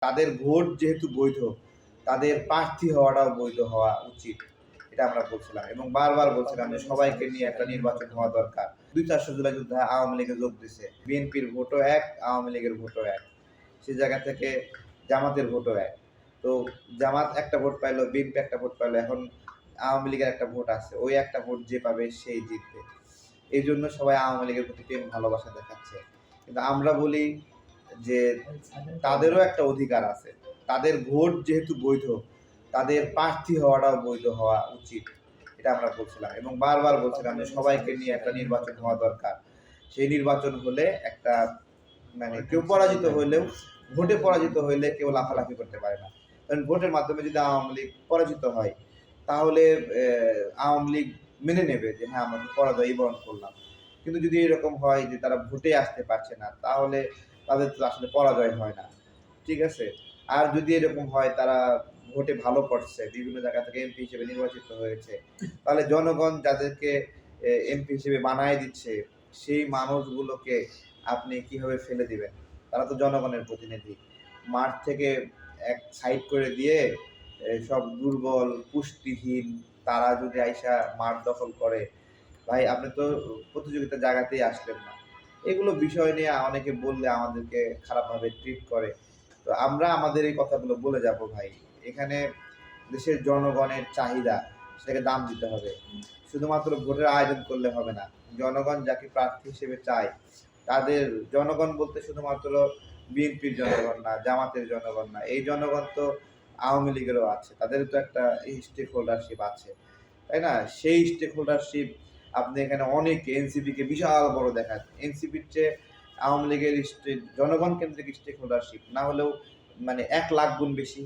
তাদের ভোট যেহেতু বৈধ, তাদের প্রার্থী হওয়াটাও বৈধ হওয়া উচিত। এটা আমরা বলছিলাম এবং বারবার বলছিলাম যে সবাইকে নিয়ে একটা নির্বাচন হওয়া দরকার। ২-৪০০ জুলাই যোদ্ধা আওয়ামী লীগে যোগ দিছে। বিএনপির ভোটও এক, আওয়ামী লীগের ভোটও এক। সে জায়গা থেকে জামাতের ভোটও এক। তো জামাত একটা ভোট পাইলো, বিএনপি একটা ভোট পাইলো। এখন আওয়ামী লীগের একটা ভোট আছে। ওই একটা ভোট যে পাবে সেই জিতবে। এইজন্য সবাই আওয়ামী লীগের প্রতি প্রেম ভালোবাসা দেখাচ্ছে। কিন্তু আমরা বলি যে তাদেরও একটা অধিকার আছে। তাদের ভোট যেহেতু বৈধ, তাদের প্রার্থী হওয়াটাও বৈধ হওয়া উচিত। এটা আমরা বলছিলাম এবং বারবার বলছিলাম যে সবাইকে নিয়ে একটা নির্বাচন হওয়া দরকার। সেই নির্বাচন হলে একটা কেউ পরাজিত হইলেও ভোটে পরাজিত হইলে কেউ লাফালাফি করতে পারে না। কারণ ভোটের মাধ্যমে যদি আওয়ামী লীগ পরাজিত হয় তাহলে আওয়ামী লীগ মেনে নেবে যে হ্যাঁ আমরা তো পরাজয়ই বরণ করলাম। কিন্তু যদি এরকম হয় যে তারা ভোটে আসতে পারছে না তাহলে তাদের তো আসলে পরাজয় হয় না। ঠিক আছে? আর যদি এরকম হয় তারা ভোটে ভালো করছে, বিভিন্ন জায়গা থেকে এমপি হিসেবে নির্বাচিত হয়েছে, তাহলে জনগণ যাদেরকে এমপি হিসেবে বানায় দিচ্ছে, সেই মানুষগুলোকে আপনি কিভাবে ফেলে দিবেন? তারা তো জনগণের প্রতিনিধি। মাঠ থেকে এক সাইড করে দিয়ে সব দুর্বল, পুষ্টিহীন তারা যদি আইসা মাঠ দখল করে, ভাই আপনি তো প্রতিযোগিতার জায়গাতেই আসলেন না। এগুলো বিষয় নিয়ে অনেকে বললে আমাদেরকে খারাপভাবে ট্রিট করে। তো আমরা আমাদের এই কথাগুলো বলে যাবো ভাই। এখানে দেশের জনগণের চাহিদা, সেটাকে দাম দিতে হবে। শুধুমাত্র ভোটের আয়োজন করলে হবে না। জনগণ যাকে প্রার্থী হিসেবে চায়, তাদের জনগণ বলতে শুধুমাত্র বিএনপির জনগণ না, জামাতের জনগণ না। এই জনগণ তো আওয়ামী লীগেরও আছে। তাদেরও তো একটা স্টেক হোল্ডারশিপ আছে। তাই না? সেই স্টেক হোল্ডারশিপ আপনি এখানে অনেক এনসিপিকে বিশাল বড় দেখান। এনসিপির চেয়ে আওয়ামী লীগের জনগণ কেন্দ্রিক স্টেক হোল্ডারশিপ না হলেও ১,০০,০০০ গুণ বেশি।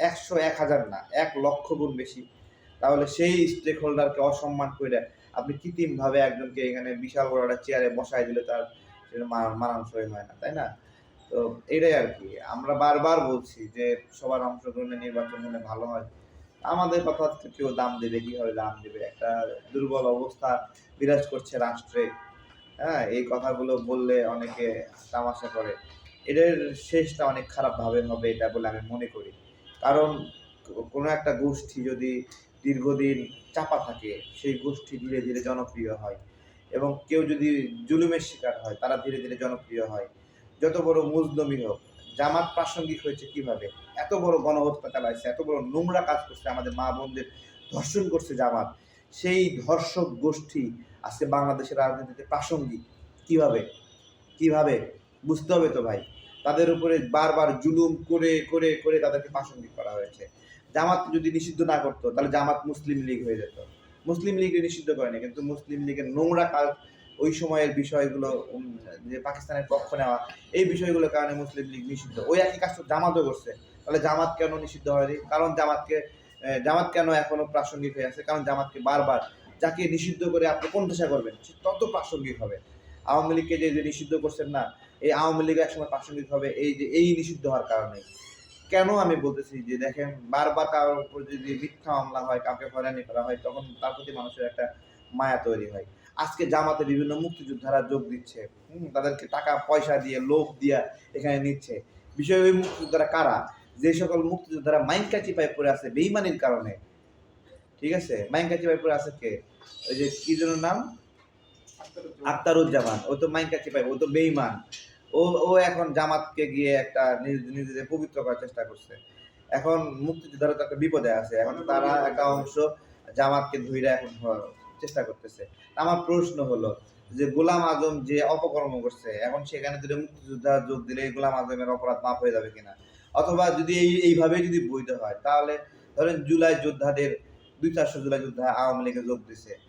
১০০, ১,০০০ না, ১,০০,০০০ গুণ বেশি। তাহলে সেই স্টেক হোল্ডারকে অসম্মান করে আপনি কৃত্রিমভাবে একজনকে এখানে বিশাল বড় একটা চেয়ারে বসায় দিলে তার সেটা মানানসই হয় না, তাই না? তো এটাই আরকি। আমরা বারবার বলছি যে সবার অংশগ্রহণে নির্বাচন হলে ভালো হয়। আমাদের কথা কেউ দাম দেবে, কিভাবে দাম দেবে? একটা দুর্বল অবস্থা বিরাজ করছে রাষ্ট্রে। হ্যাঁ? এই কথাগুলো বললে অনেকে তামাশা করে। এদের শেষটা অনেক খারাপভাবে হবে এটা বলে আমি মনে করি। কারণ কোনো একটা গোষ্ঠী যদি দীর্ঘদিন চাপা থাকে, সেই গোষ্ঠী ধীরে, ধীরে জনপ্রিয় হয় এবং কেউ যদি জুলুমের শিকার হয়, তারা ধীরে, ধীরে জনপ্রিয় হয়। যত বড় মুজলুমই হোক, জামাত প্রাসঙ্গিক হয়েছে কিভাবে? এত বড় গণহত্যা চালাইছে, এত বড় নোংরা কাজ করছে, আমাদের মা-বোনদের ধর্ষণ করছে জামাত। সেই ধর্ষক গোষ্ঠী আজকে বাংলাদেশের রাজনীতিতে প্রাসঙ্গিক। কিভাবে? কিভাবে? বুঝতে হবে তো ভাই। তাদের উপরে বারবার জুলুম করে, করে, করে তাদেরকে প্রাসঙ্গিক করা হয়েছে। জামাত যদি নিষিদ্ধ না করতো তাহলে জামাত মুসলিম লীগ হয়ে যেত। মুসলিম লীগকে নিষিদ্ধ করেনি কিন্তু মুসলিম লীগের নোংরা কাজ, ওই সময়ের বিষয়গুলো যে পাকিস্তানের পক্ষ নেওয়া, এই বিষয়গুলোর কারণে মুসলিম লীগ নিষিদ্ধ। ওই একই কাজ তো জামাতও করছে। তাহলে জামাত কেন নিষিদ্ধ হয়নি? কারণ জামাত কেন এখনো প্রাসঙ্গিক হয়ে আছে? কারণ জামাতকে বারবার যাকে নিষিদ্ধ করে আপনি কোণঠাসা করবেন সে তত প্রাসঙ্গিক হবে। আওয়ামী লীগকে যে নিষিদ্ধ করছেন না, এই আওয়ামী লীগ একসময় প্রাসঙ্গিক হবে এই নিষিদ্ধ হওয়ার কারণে। কেন আমি বলতেছি যে দেখেন বারবার কারোর উপর যদি মিথ্যা মামলা হয়, কাউকে হয়রানি করা হয় তখন তার প্রতি মানুষের একটা মায়া তৈরি হয়। আজকে জামাতে বিভিন্ন মুক্তিযোদ্ধারা যোগ দিচ্ছে। তাদেরকে টাকা পয়সা দিয়ে লোভ দিয়া এখানে নিচ্ছে। বিষয় ওই মুক্তিযোদ্ধারা কারা? যে সকল মুক্তিযোদ্ধারা মাইনকা চিপায় পড়ে আছে বেইমানির কারণে। ঠিক আছে? মাইনকা চিপায় পড়ে আছে কে? ওই যে কি যেন নাম? আখতারুজ্জামান। ও তো মাইনকা চিপায়, ও তো বেঈমান। ও এখন জামাতকে গিয়ে একটা নিজেদের পবিত্র করার চেষ্টা করছে। এখন মুক্তিযোদ্ধারা তো একটা বিপদে আছে। এখন তারা একটা অংশ জামাতকে ধইরা এখন চেষ্টা করতেছে। আমার প্রশ্ন হলো যে গোলাম আজম যে অপকর্ম করছে, এখন সেখানে যদি মুক্তিযোদ্ধা যোগ দিলে এই গোলাম আজমের অপরাধ মাফ হয়ে যাবে কিনা? অথবা যদি এইভাবেই যদি বৈধ হয় তাহলে ধরেন জুলাই যোদ্ধাদের ২-৪০০ জুলাই যোদ্ধা আওয়ামী লীগে যোগ দিছে।